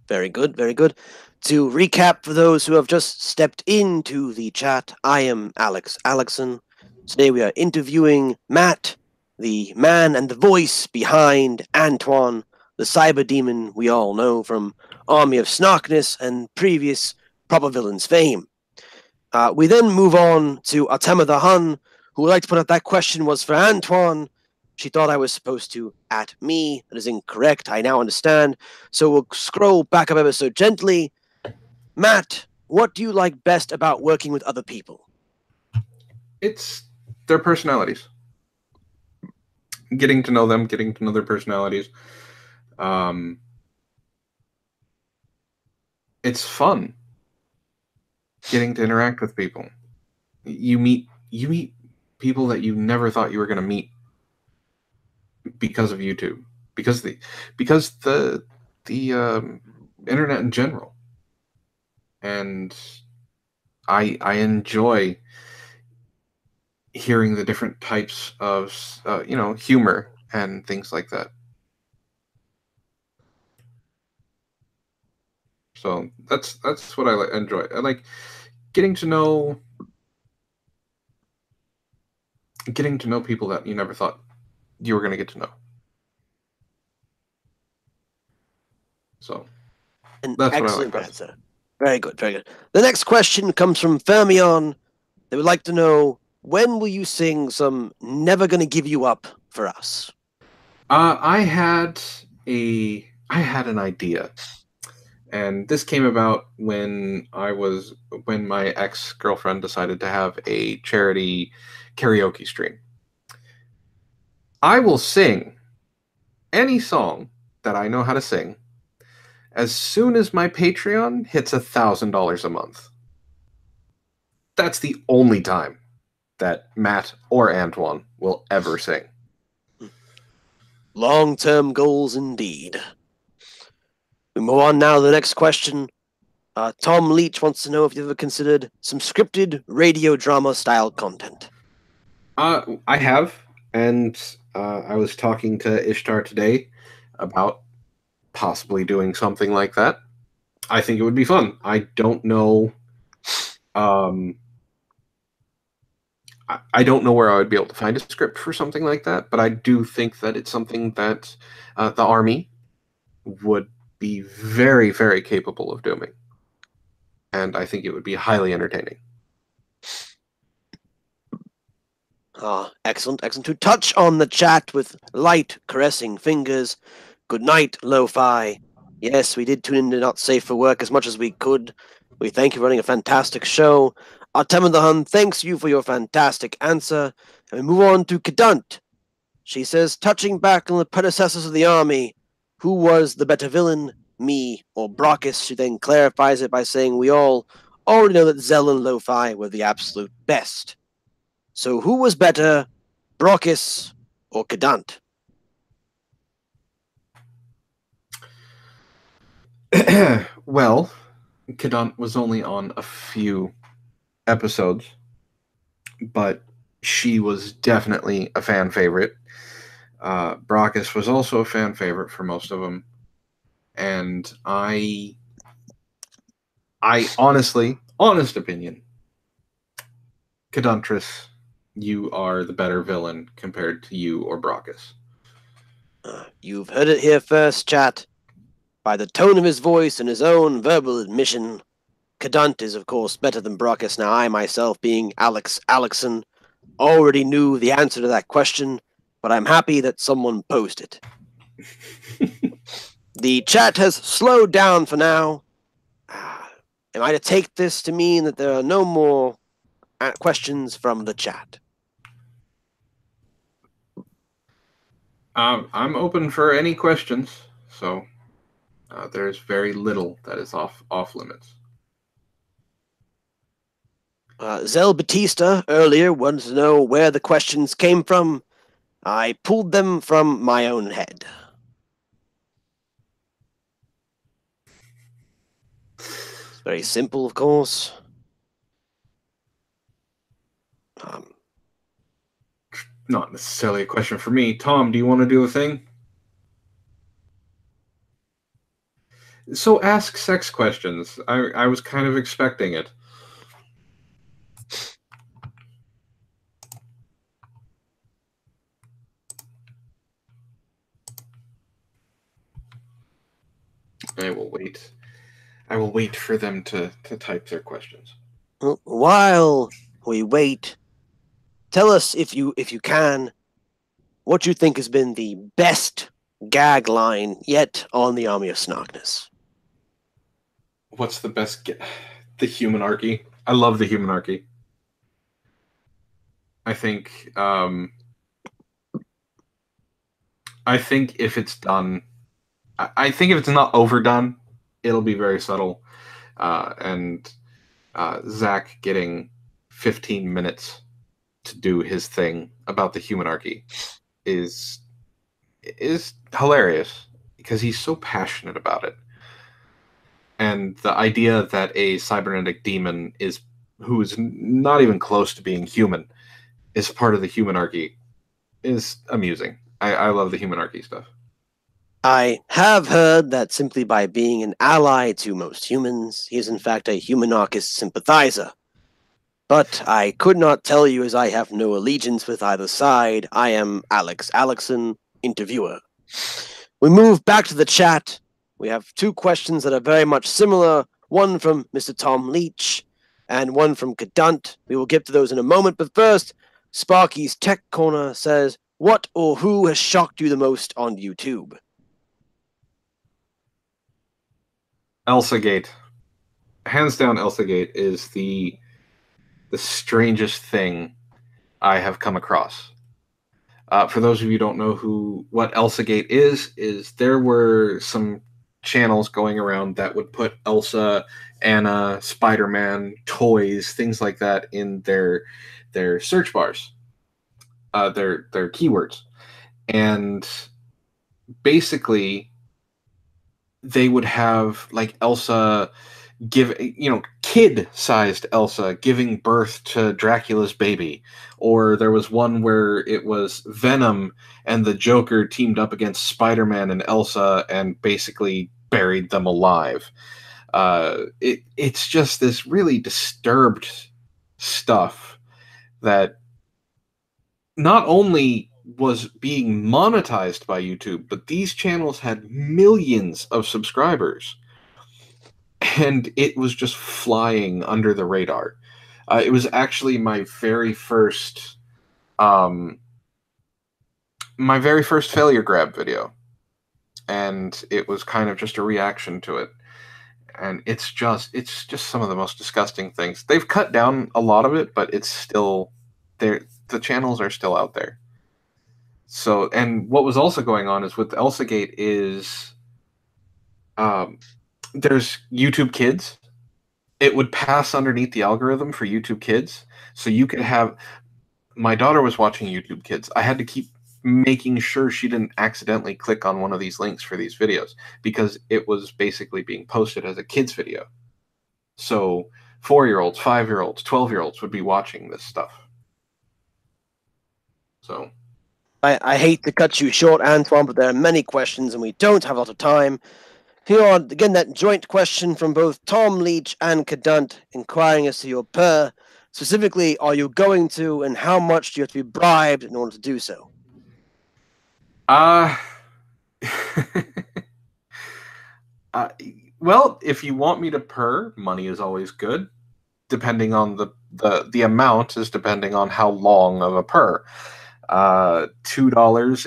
Very good, very good. To recap for those who have just stepped into the chat, I am Alex Alexson. Today we are interviewing Matt, the man and the voice behind Antoine, the cyber demon we all know from Army of Snarkness and previous Proper Villains fame. We then move on to Atema the Hun, who would like to point out that question was for Antoine. She thought I was supposed to at me. That is incorrect. I now understand. So we'll scroll back up ever so gently. Matt, what do you like best about working with other people? It's their personalities. Getting to know them, getting to know their personalities. It's fun getting to interact with people. You meet people that you never thought you were going to meet because of YouTube, because the internet in general. And I enjoy hearing the different types of humor and things like that. So that's what I enjoy. I like getting to know people that you never thought you were going to get to know. So that's excellent what I like answer. Very good, very good. The next question comes from Fermion. They would like to know, when will you sing some Never Gonna Give You Up for us? I had an idea, and this came about when my ex-girlfriend decided to have a charity karaoke stream. I will sing any song that I know how to sing as soon as my Patreon hits $1,000 a month. That's the only time that Matt or Antoine will ever sing. Long-term goals indeed. We move on now to the next question. Tom Leach wants to know if you've ever considered some scripted radio drama style content. I have, and I was talking to Ishtar today about possibly doing something like that. I think it would be fun. I don't know. I don't know where I would be able to find a script for something like that, but I do think that it's something that the Army would be very, very capable of doing. And I think it would be highly entertaining. Excellent, excellent. To touch on the chat with light, caressing fingers. Good night, Lo-Fi. Yes, we did tune into Not Safe for Work as much as we could. We thank you for running a fantastic show. Artemithan thanks you for your fantastic answer. And we move on to Kedunt. She says, touching back on the predecessors of the army, who was the better villain, me or Brockus? She then clarifies it by saying we all already know that Zell and Lo-Fi were the absolute best. So who was better, Brockus or Kedunt? Well, Kadant was only on a few episodes, but she was definitely a fan favorite. Brockus was also a fan favorite for most of them, and I honestly, honest opinion, Caduntris, you are the better villain compared to you or Brockus. You've heard it here first, chat. By the tone of his voice and his own verbal admission, Kedunt is, of course, better than Brockus. Now, I myself, being Alex Alexson, already knew the answer to that question, but I'm happy that someone posed it. The chat has slowed down for now. Am I to take this to mean that there are no more questions from the chat? I'm open for any questions, so there's very little that is off limits. Zell Batista earlier wanted to know where the questions came from. I pulled them from my own head. It's very simple, of course. Not necessarily a question for me. Tom, do you want to do a thing? So ask sex questions. I was kind of expecting it. I will wait. I will wait for them to type their questions. While we wait, tell us if you can what you think has been the best gag line yet on the Army of Snarkness. What's the best? The humanarchy. I love the humanarchy. I think. I think if it's done, I think if it's not overdone, it'll be very subtle. And Zach getting 15 minutes to do his thing about the humanarchy is hilarious because he's so passionate about it. And the idea that a cybernetic demon who is not even close to being human is part of the humanarchy is amusing. I love the humanarchy stuff. I have heard that simply by being an ally to most humans, he is in fact a humanarchist sympathizer. But I could not tell you as I have no allegiance with either side. I am Alex Alexson, interviewer. We move back to the chat. We have two questions that are very much similar, one from Mr. Tom Leach and one from Kedunt. We will get to those in a moment, but first, Sparky's Tech Corner says, what or who has shocked you the most on YouTube? Elsa Gate. Hands down, Elsa Gate is the strangest thing I have come across. For those of you who don't know what Elsa Gate is there were some channels going around that would put Elsa, Anna, Spider-Man, toys, things like that in their search bars, their keywords, and basically they would have like Elsa kid-sized Elsa giving birth to Dracula's baby, or there was one where it was Venom and the Joker teamed up against Spider-Man and Elsa and basically buried them alive. It's just this really disturbed stuff that not only was being monetized by YouTube, but these channels had millions of subscribers. And it was just flying under the radar. It was actually my very first My very first failure grab video, and it was kind of just a reaction to it. And it's just some of the most disgusting things. They've cut down a lot of it, but it's still there. The channels are still out there. So, and what was also going on is with ElsaGate is there's YouTube Kids. It would pass underneath the algorithm for YouTube Kids, so you could have. My daughter was watching YouTube Kids. I had to keep making sure she didn't accidentally click on one of these links for these videos because it was basically being posted as a kids video. So 4-year-olds, 5-year-olds, 12-year-olds would be watching this stuff. So I hate to cut you short, Antoine, but there are many questions and we don't have a lot of time. Here are again that joint question from both Tom Leach and Cadunt inquiring as to your per. Specifically, are you going to and how much do you have to be bribed in order to do so? Well, if you want me to purr, money is always good. Depending on the amount is depending on how long of a purr. $2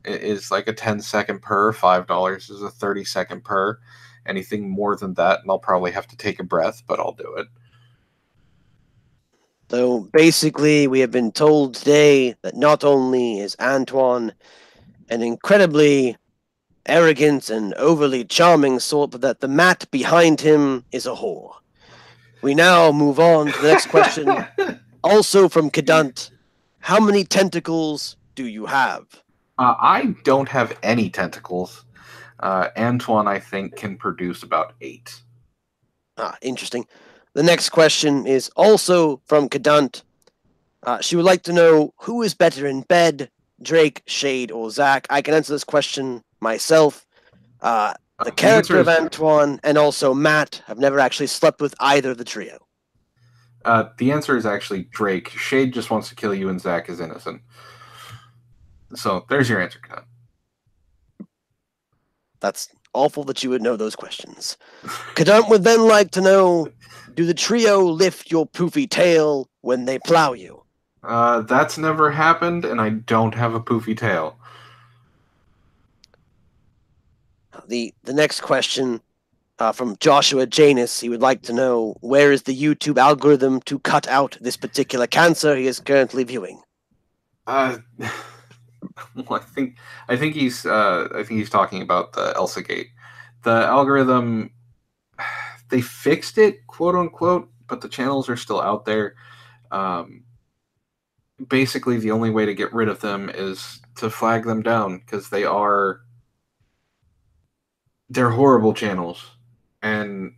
is like a 10-second purr. $5 is a 30-second purr. Anything more than that, and I'll probably have to take a breath, but I'll do it. So basically, we have been told today that not only is Antoine an incredibly arrogant and overly charming sort, but that the mat behind him is a whore. We now move on to the next question, also from Cadunt. How many tentacles do you have? I don't have any tentacles. Antoine, I think, can produce about 8. Interesting. The next question is also from Cadunt. She would like to know who is better in bed, Drake, Shade, or Zach. I can answer this question myself. The character of Antoine and also Matt have never actually slept with either of the trio. The answer is actually Drake. Shade just wants to kill you, and Zach is innocent. So there's your answer, Cadunt. That's awful that you would know those questions. Cadunt would then like to know, do the trio lift your poofy tail when they plow you? That's never happened, and I don't have a poofy tail. The next question from Joshua Janus, he would like to know, where is the YouTube algorithm to cut out this particular cancer he is currently viewing? Well, I think he's talking about the ElsaGate. The algorithm, they fixed it, quote unquote, but the channels are still out there. Basically, the only way to get rid of them is to flag them down because they're horrible channels, and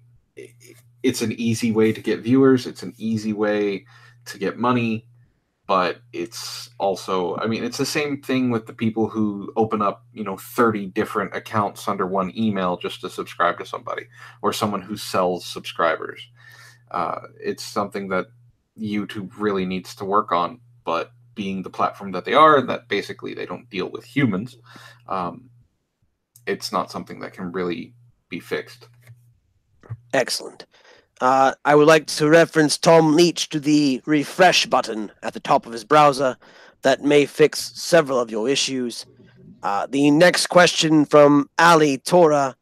it's an easy way to get viewers. It's an easy way to get money. But it's also, I mean, it's the same thing with the people who open up, 30 different accounts under one email just to subscribe to somebody, or someone who sells subscribers. It's something that YouTube really needs to work on, but being the platform that they are, that basically they don't deal with humans, it's not something that can really be fixed. Excellent. I would like to reference Tom Leach to the refresh button at the top of his browser that may fix several of your issues. The next question from Ali Tora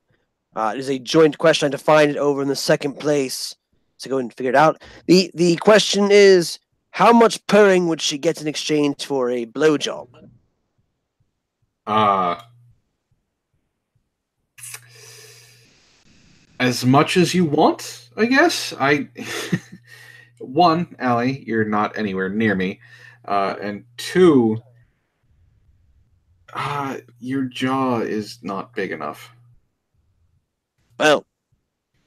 is a joint question. I had to find it over in the second place to go and figure it out. The question is, how much purring would she get in exchange for a blowjob? As much as you want, I guess. One, Allie, you're not anywhere near me. And two, your jaw is not big enough. Well,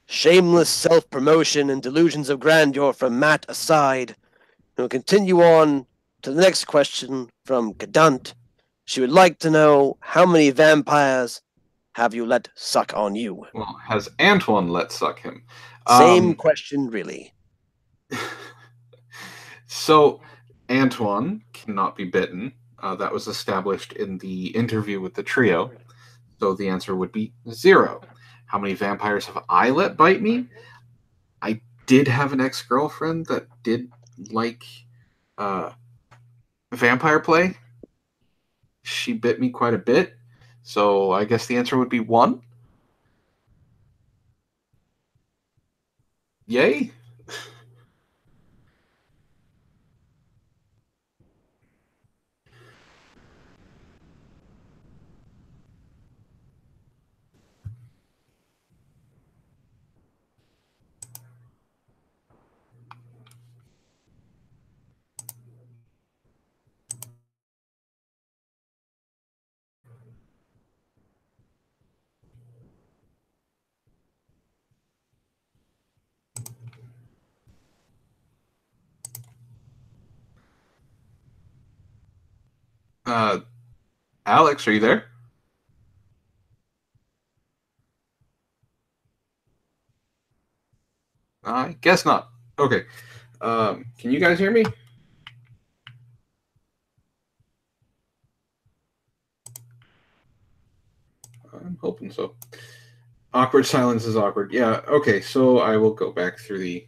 shameless self-promotion and delusions of grandeur from Matt aside, we'll continue on to the next question from Cadunt. She would like to know, how many vampires have you let suck on you? Well, has Antoine let suck him? Same question, really. So, Antoine cannot be bitten. That was established in the interview with the trio. So the answer would be 0. How many vampires have I let bite me? I did have an ex-girlfriend that did like Vampire play. She bit me quite a bit, so I guess the answer would be 1. Yay. Uh, Alex, are you there? I guess not. Okay. Can you guys hear me? I'm hoping so. Awkward silence is awkward. Yeah. Okay. So I will go back through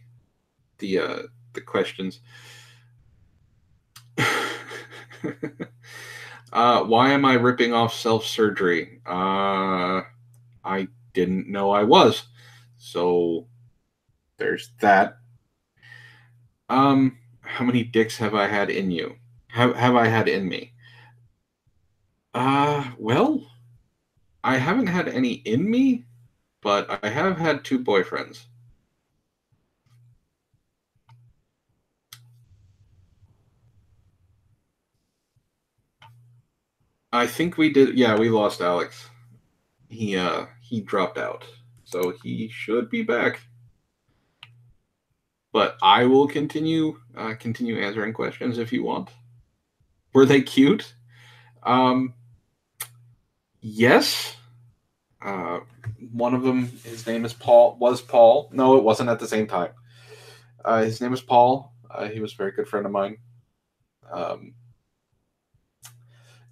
the questions. Why am I ripping off self-surgery? I didn't know I was. So there's that. How many dicks have I had in you? Have I had in me? Well, I haven't had any in me, but I have had 2 boyfriends. I think we did. Yeah, we lost Alex. He dropped out, so he should be back. But I will continue answering questions if you want. Were they cute? Yes. One of them, his name is Paul. Was Paul? No, it wasn't at the same time. His name was Paul. He was a very good friend of mine.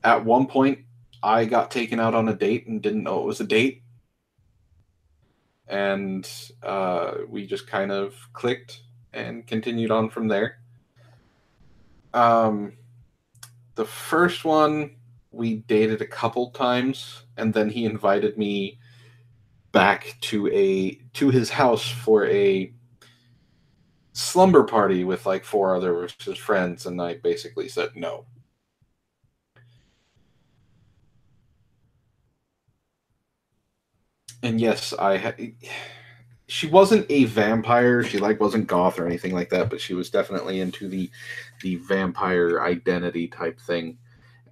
At one point, I got taken out on a date and didn't know it was a date. And we just kind of clicked and continued on from there. The first one, we dated a couple times, and then he invited me back to his house for a slumber party with like 4 other of his friends, and I basically said no. And yes, she wasn't a vampire. She like wasn't goth or anything like that, but she was definitely into the vampire identity type thing.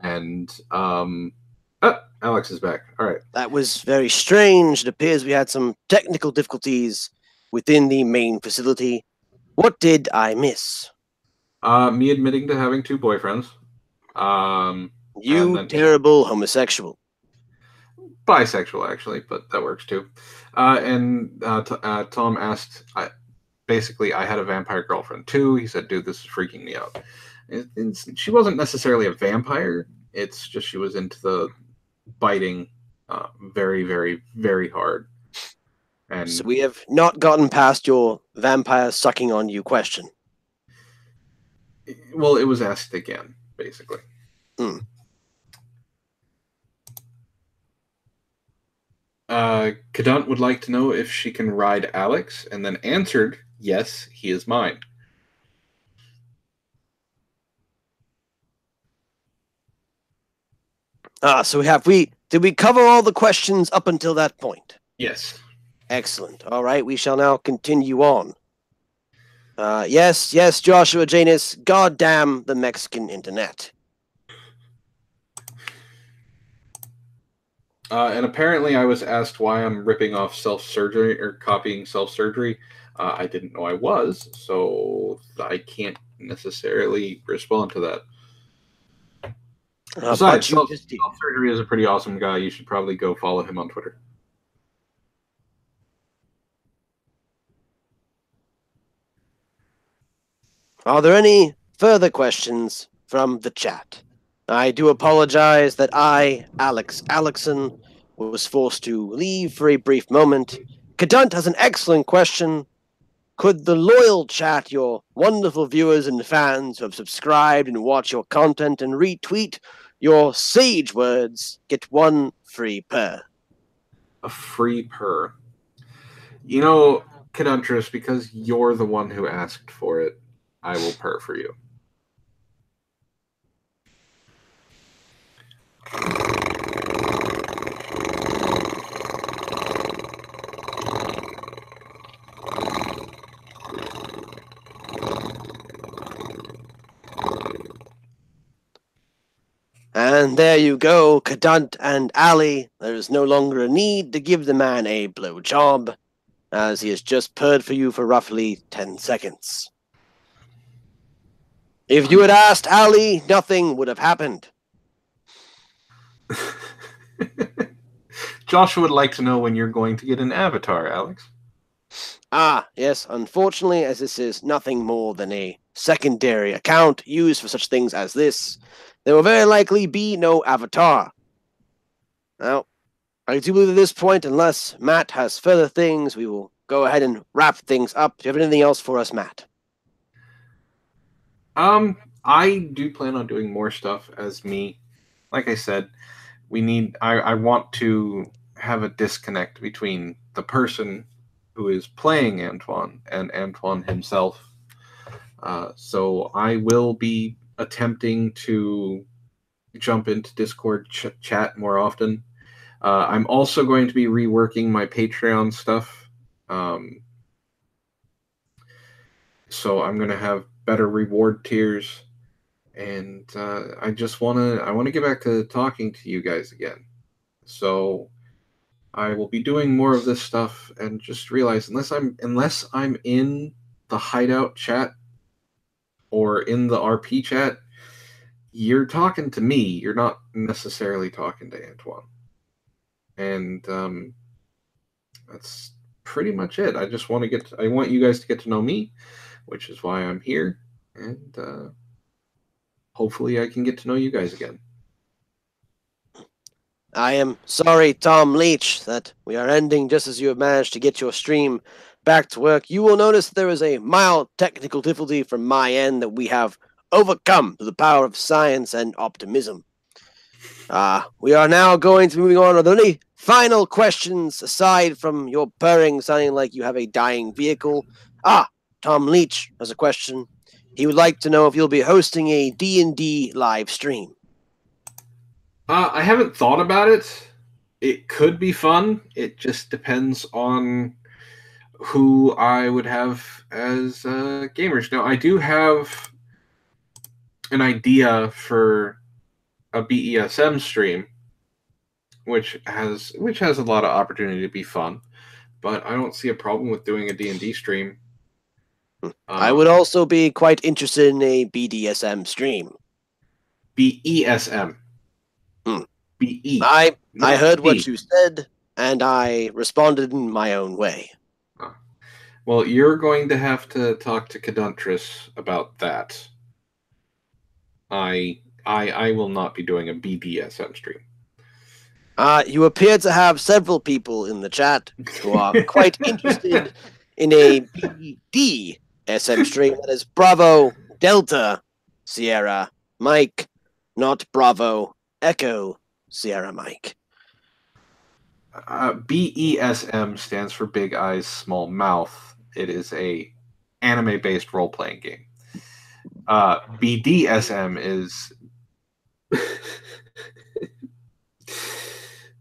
And Alex is back. All right. That was very strange. It appears we had some technical difficulties within the main facility. What did I miss? Me admitting to having 2 boyfriends. You terrible homosexual. Bisexual, actually, but that works too. Tom asked, basically, I had a vampire girlfriend too. He said, dude, this is freaking me out. She wasn't necessarily a vampire. It's just she was into the biting very, very, very hard. And so we have not gotten past your vampire sucking on you question. Well, it was asked again, basically. Kadant would like to know if she can ride Alex, and then answered, yes, he is mine. So did we cover all the questions up until that point? Yes. Excellent. All right, we shall now continue on. Yes, Joshua Janus, goddamn the Mexican internet. And apparently I was asked why I'm ripping off self-surgery or copying self-surgery. I didn't know I was, so I can't necessarily respond to that. Besides, self-surgery is a pretty awesome guy. You should probably go follow him on Twitter. Are there any further questions from the chat? I do apologize that I, Alex Alexson, was forced to leave for a brief moment. Kadunt has an excellent question. could the loyal chat, your wonderful viewers and fans who have subscribed and watch your content and retweet your sage words, get one free purr? A free purr. You know, Caduntrus, because you're the one who asked for it, I will purr for you. And there you go, Cadunt and Ali. There is no longer a need to give the man a blowjob, as he has just purred for you for roughly 10 seconds. If you had asked Ali, nothing would have happened. Joshua would like to know when you're going to get an avatar, Alex. Ah, yes, unfortunately, as this is nothing more than a secondary account used for such things as this, there will very likely be no avatar. Now, I do believe at this point, unless Matt has further things, we will go ahead and wrap things up. Do you have anything else for us, Matt? I do plan on doing more stuff as me. Like I said, I want to have a disconnect between the person who is playing Antoine and Antoine himself. So I will be attempting to jump into Discord chat more often. I'm also going to be reworking my Patreon stuff. So I'm going to have better reward tiers. And I want to get back to talking to you guys again. So I will be doing more of this stuff, and just realize unless I'm in the hideout chat or in the RP chat, you're talking to me. You're not necessarily talking to Antoine. And that's pretty much it. I just want I want you guys to get to know me, which is why I'm here, and hopefully I can get to know you guys again. I am sorry, Tom Leach, that we are ending just as you have managed to get your stream back to work. You will notice there is a mild technical difficulty from my end that we have overcome through the power of science and optimism. We are now going to be moving on. Are there any final questions aside from your purring sounding like you have a dying vehicle? Tom Leach has a question. He would like to know if you'll be hosting a D&D live stream. I haven't thought about it. It could be fun. It just depends on who I would have as gamers. Now, I do have an idea for a BESM stream, which has a lot of opportunity to be fun, but I don't see a problem with doing a D&D stream. I would also be quite interested in a BDSM stream. BESM. BE. I heard what you said, and I responded in my own way. Well, you're going to have to talk to Caduntrus about that. I will not be doing a BDSM stream. You appear to have several people in the chat who are quite interested in a BDSM stream. That is Bravo Delta Sierra Mike, not Bravo Echo Sierra Mike. BESM stands for Big Eyes Small Mouth. It is a anime-based role-playing game. BDSM is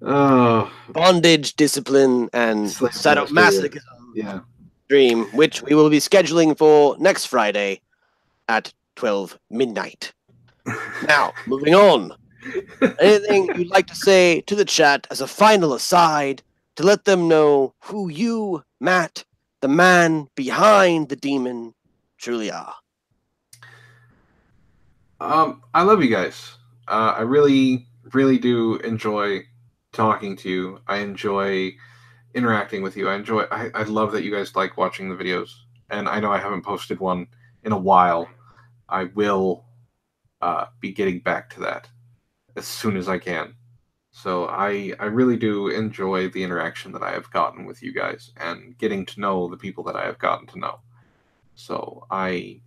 bondage, discipline, and sadomasochism. Yeah. Stream, which we will be scheduling for next Friday at 12 midnight. Now, moving on. Anything you'd like to say to the chat as a final aside to let them know who you, Matt, the man behind the demon, truly are? I love you guys. I really, really do enjoy talking to you. I enjoy interacting with you. I love that you guys like watching the videos. And I know I haven't posted one in a while. I will be getting back to that as soon as I can. So I really do enjoy the interaction that I have gotten with you guys and getting to know the people that I have gotten to know. So I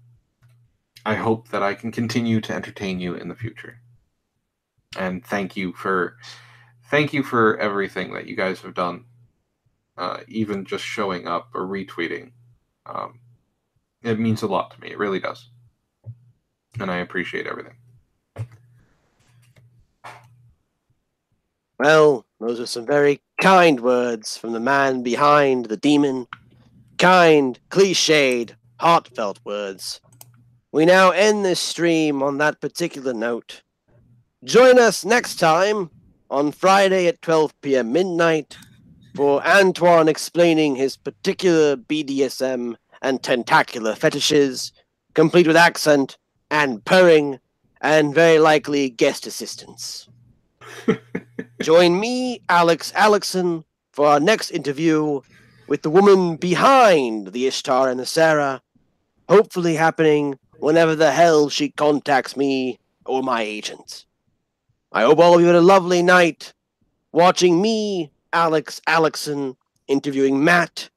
hope that I can continue to entertain you in the future. And thank you for everything that you guys have done. Even just showing up or retweeting. Um, it means a lot to me. It really does. And I appreciate everything. Well, those are some very kind words from the man behind the demon. Kind, cliched, heartfelt words. We now end this stream on that particular note. Join us next time on Friday at 12 p.m. midnight for Antoine explaining his particular BDSM and tentacular fetishes, complete with accent and purring, and very likely guest assistance. Join me, Alex Alexson, for our next interview with the woman behind the Ishtar and the Sarah, hopefully happening whenever the hell she contacts me or my agent. I hope all of you had a lovely night watching me, Alex Alexson, interviewing Matt,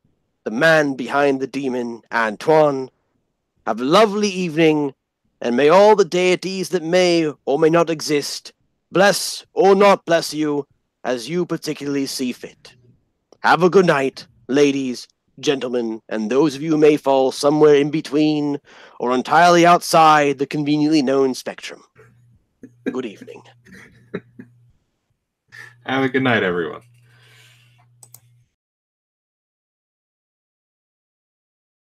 the man behind the demon, Antoine. Have a lovely evening, and may all the deities that may or may not exist bless or not bless you as you particularly see fit. Have a good night, ladies, gentlemen, and those of you who may fall somewhere in between or entirely outside the conveniently known spectrum. Good evening. Have a good night, everyone.